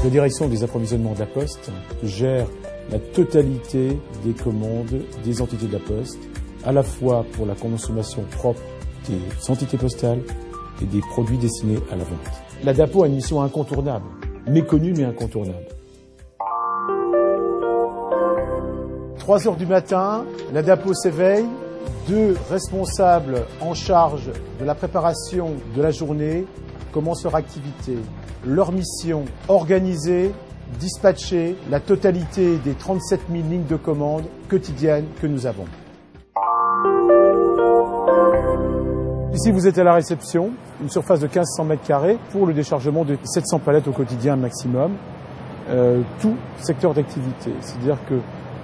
La direction des approvisionnements de la Poste gère la totalité des commandes des entités de la Poste, à la fois pour la consommation propre des entités postales et des produits destinés à la vente. La DAPO a une mission incontournable, méconnue mais incontournable. 3 heures du matin, la DAPO s'éveille, 2 responsables en charge de la préparation de la journée commencent leur activité. Leur mission, organiser, dispatcher la totalité des 37 000 lignes de commande quotidiennes que nous avons. Ici, vous êtes à la réception, une surface de 1500 m² pour le déchargement de 700 palettes au quotidien maximum, tout secteur d'activité. C'est-à-dire que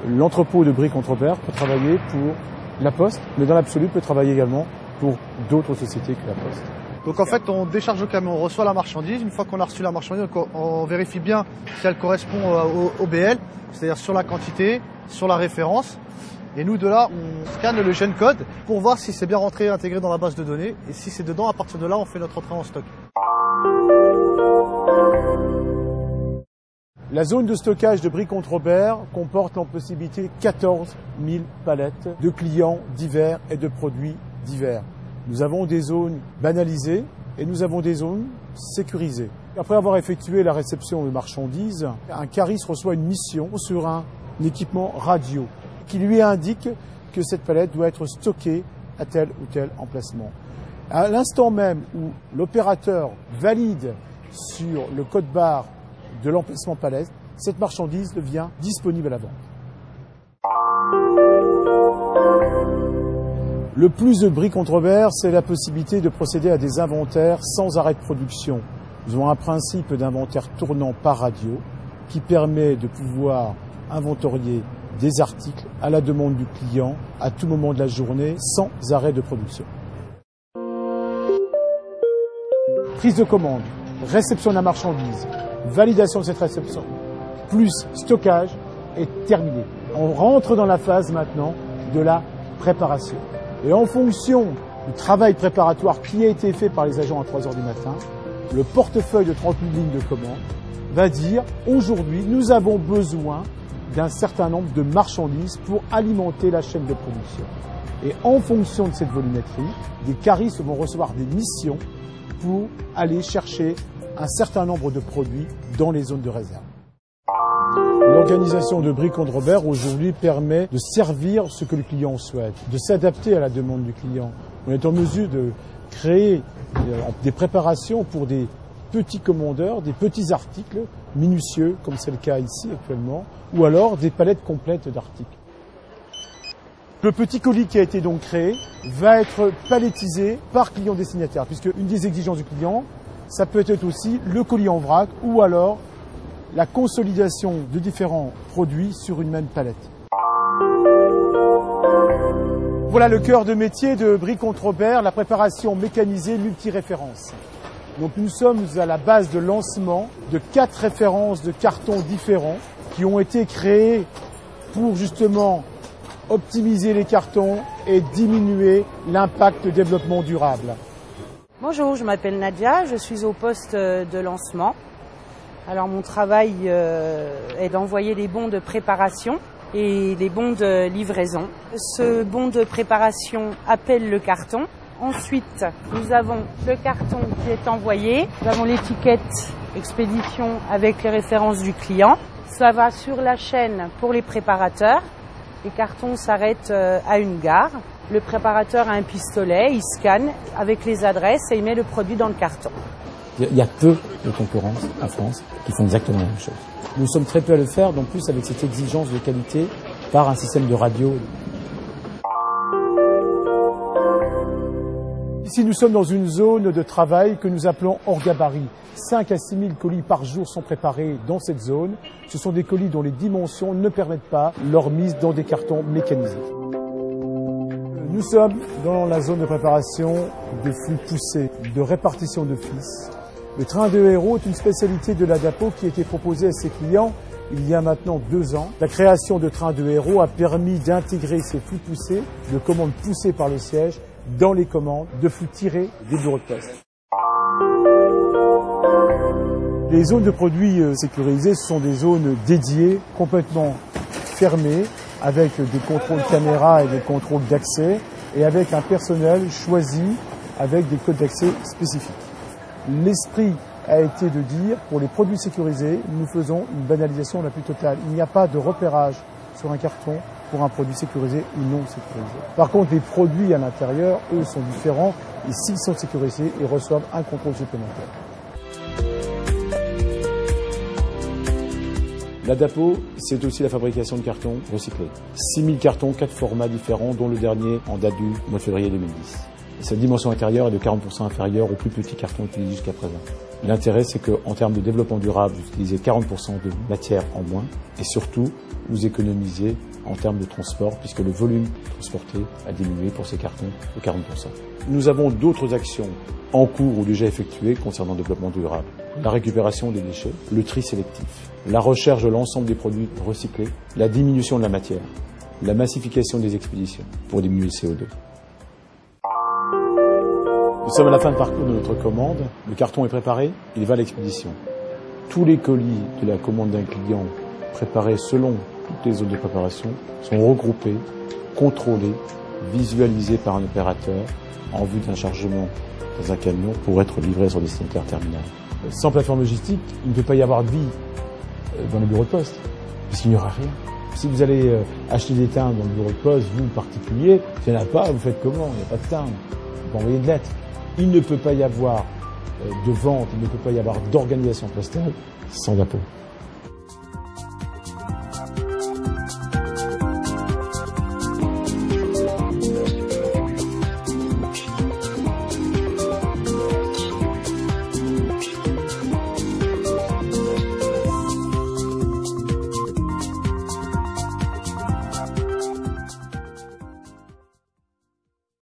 l'entrepôt de Brie-Contrebert peut travailler pour la Poste, mais dans l'absolu peut travailler également pour d'autres sociétés que la Poste. Donc en fait, on décharge le camion, on reçoit la marchandise. Une fois qu'on a reçu la marchandise, on vérifie bien si elle correspond au BL, c'est-à-dire sur la quantité, sur la référence. Et nous, de là, on scanne le gène code pour voir si c'est bien rentré et intégré dans la base de données. Et si c'est dedans, à partir de là, on fait notre entrée en stock. La zone de stockage de Brie-Contrebert comporte en possibilité 14 000 palettes de clients divers et de produits divers. Nous avons des zones banalisées et nous avons des zones sécurisées. Après avoir effectué la réception de marchandises, un cariste reçoit une mission sur un équipement radio qui lui indique que cette palette doit être stockée à tel ou tel emplacement. À l'instant même où l'opérateur valide sur le code-barre de l'emplacement palette, cette marchandise devient disponible à la vente. Le plus de Brie-Contrebert, c'est la possibilité de procéder à des inventaires sans arrêt de production. Nous avons un principe d'inventaire tournant par radio qui permet de pouvoir inventorier des articles à la demande du client à tout moment de la journée sans arrêt de production. Prise de commande, réception de la marchandise, validation de cette réception, plus stockage est terminé. On rentre dans la phase maintenant de la préparation. Et en fonction du travail préparatoire qui a été fait par les agents à 3 heures du matin, le portefeuille de 30 000 lignes de commande va dire aujourd'hui nous avons besoin d'un certain nombre de marchandises pour alimenter la chaîne de production. Et en fonction de cette volumétrie, des caristes vont recevoir des missions pour aller chercher un certain nombre de produits dans les zones de réserve. L'organisation de Brie-Contrebert aujourd'hui permet de servir ce que le client souhaite, de s'adapter à la demande du client. On est en mesure de créer des préparations pour des petits commandeurs, des petits articles minutieux, comme c'est le cas ici actuellement, ou alors des palettes complètes d'articles. Le petit colis qui a été donc créé va être palettisé par client destinataire, puisque une des exigences du client, ça peut être aussi le colis en vrac ou alors la consolidation de différents produits sur une même palette. Voilà le cœur de métier de Brie-Contrebert, la préparation mécanisée multi-référence. Donc nous sommes à la base de lancement de 4 références de cartons différents qui ont été créés pour justement optimiser les cartons et diminuer l'impact développement durable. Bonjour, je m'appelle Nadia, je suis au poste de lancement. Alors mon travail est d'envoyer des bons de préparation et des bons de livraison. Ce bon de préparation appelle le carton. Ensuite, nous avons le carton qui est envoyé. Nous avons l'étiquette expédition avec les références du client. Ça va sur la chaîne pour les préparateurs. Les cartons s'arrêtent à une gare. Le préparateur a un pistolet, il scanne avec les adresses et il met le produit dans le carton. Il y a peu de concurrence en France qui font exactement la même chose. Nous sommes très peu à le faire, donc plus avec cette exigence de qualité par un système de radio. Ici, nous sommes dans une zone de travail que nous appelons hors gabarit. 5 à 6 000 colis par jour sont préparés dans cette zone. Ce sont des colis dont les dimensions ne permettent pas leur mise dans des cartons mécanisés. Nous sommes dans la zone de préparation de flux poussés, de répartition d'office. Le train de héros est une spécialité de la DAPO qui a été proposée à ses clients il y a maintenant 2 ans, la création de trains de héros a permis d'intégrer ces flux poussés, de commandes poussées par le siège, dans les commandes de flux tirés des bureaux de poste. Les zones de produits sécurisés, ce sont des zones dédiées, complètement fermées, avec des contrôles caméra et des contrôles d'accès, et avec un personnel choisi avec des codes d'accès spécifiques. L'esprit a été de dire, pour les produits sécurisés, nous faisons une banalisation la plus totale. Il n'y a pas de repérage sur un carton pour un produit sécurisé ou non sécurisé. Par contre, les produits à l'intérieur, eux, sont différents, et s'ils sont sécurisés, ils reçoivent un contrôle supplémentaire. L'Adapo, c'est aussi la fabrication de cartons recyclés. 6000 cartons, 4 formats différents, dont le dernier en date du mois de février 2010. Sa dimension intérieure est de 40% inférieure aux plus petits cartons utilisés jusqu'à présent. L'intérêt, c'est qu'en termes de développement durable, vous utilisez 40% de matière en moins et surtout, vous économisez en termes de transport puisque le volume transporté a diminué pour ces cartons de 40%. Nous avons d'autres actions en cours ou déjà effectuées concernant le développement durable. La récupération des déchets, le tri sélectif, la recherche de l'ensemble des produits recyclés, la diminution de la matière, la massification des expéditions pour diminuer le CO2. Nous sommes à la fin de parcours de notre commande. Le carton est préparé, il va à l'expédition. Tous les colis de la commande d'un client préparés selon toutes les zones de préparation sont regroupés, contrôlés, visualisés par un opérateur en vue d'un chargement dans un camion pour être livré sur destinataire terminal. Sans plateforme logistique, il ne peut pas y avoir de vie dans les bureaux de poste, puisqu'il n'y aura rien. Si vous allez acheter des timbres dans le bureau de poste, vous, particulier, s'il n'y en a pas, vous faites comment? Il n'y a pas de timbre. Vous pouvez envoyer de lettres. Il ne peut pas y avoir de vente, il ne peut pas y avoir d'organisation postale sans Adapo.